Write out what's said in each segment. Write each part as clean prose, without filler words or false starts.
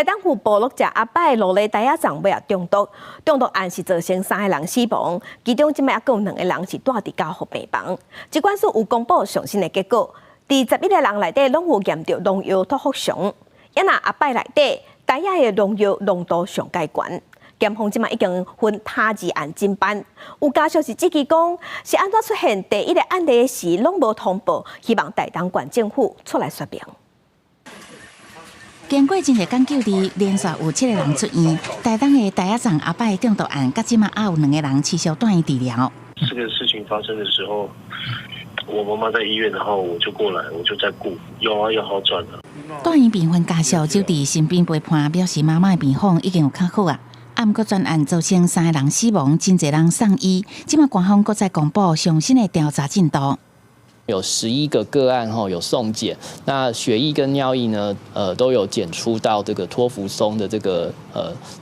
台东府部落食阿伯落来台仔粽尾中毒，案是造成3个人死亡，其中即摆还有2个人是住伫家护病房。疾管署有公布上新的结果，伫11个人内底拢有验到农药脱服熊，也那阿伯内底台仔的农药浓度上介悬。检方即摆已经分他治案侦办，有家属是质疑讲是安怎出现第一个案例时拢无通报，希望台东县政府出来说明。经过侦查研究，伫连续有7个人出院。台东的台仔粽阿伯中毒案，到即马还有2个人持续住院治疗。这个事情发生的时候，我妈妈在医院，然后我就过来，我就在顾，有好转了。住院病患家属就伫身边陪伴，表示妈妈的病况已经有较好啊。不过专案造成3个人死亡，真侪人送医。即马官方搁再公布上新的调查进度。有11个个案有送检，那血液跟尿液呢，都有检出到这个托福松的这个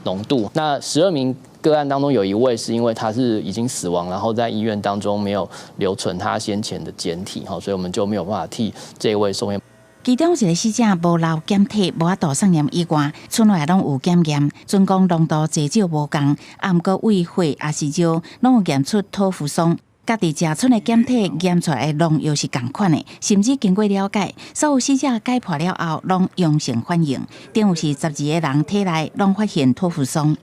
浓度。那12名个案当中有1位是因为他是已经死亡，然后在医院当中没有留存他先前的检体，所以我们就没有办法替这一位送验。其中一个死者无留检体，无法度送验以外，村内拢有检验，准讲浓度多少无共，不过胃血也是少，拢有验出托福松。家己食村的检体验出来的浓又是同款的，甚至经过了解，所有死者解剖了后，拢阳性反应，等于是12个人体内拢发现托福松。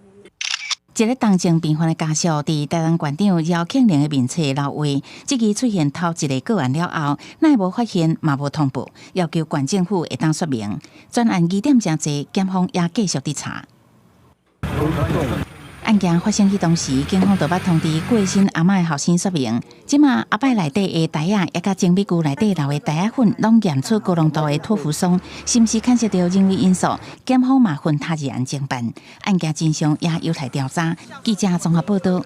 一个当情病患的家属，伫台东县长姚庆玲的面册留话，即期出现头一个个案了后，乃无发现，嘛无通报，要求县政府会当说明。专案疑点真侪，检方也继续调查。案件发生迄当时，警方就捌通知过身阿嬷的后生说明，即马阿伯内底的台仔，也甲精密具内底留的台仔粉，拢验出高浓度的托福松，是毋是牵涉到人为因素？检方嘛分他治案侦办，案件真相也有待调查。记者综合报道。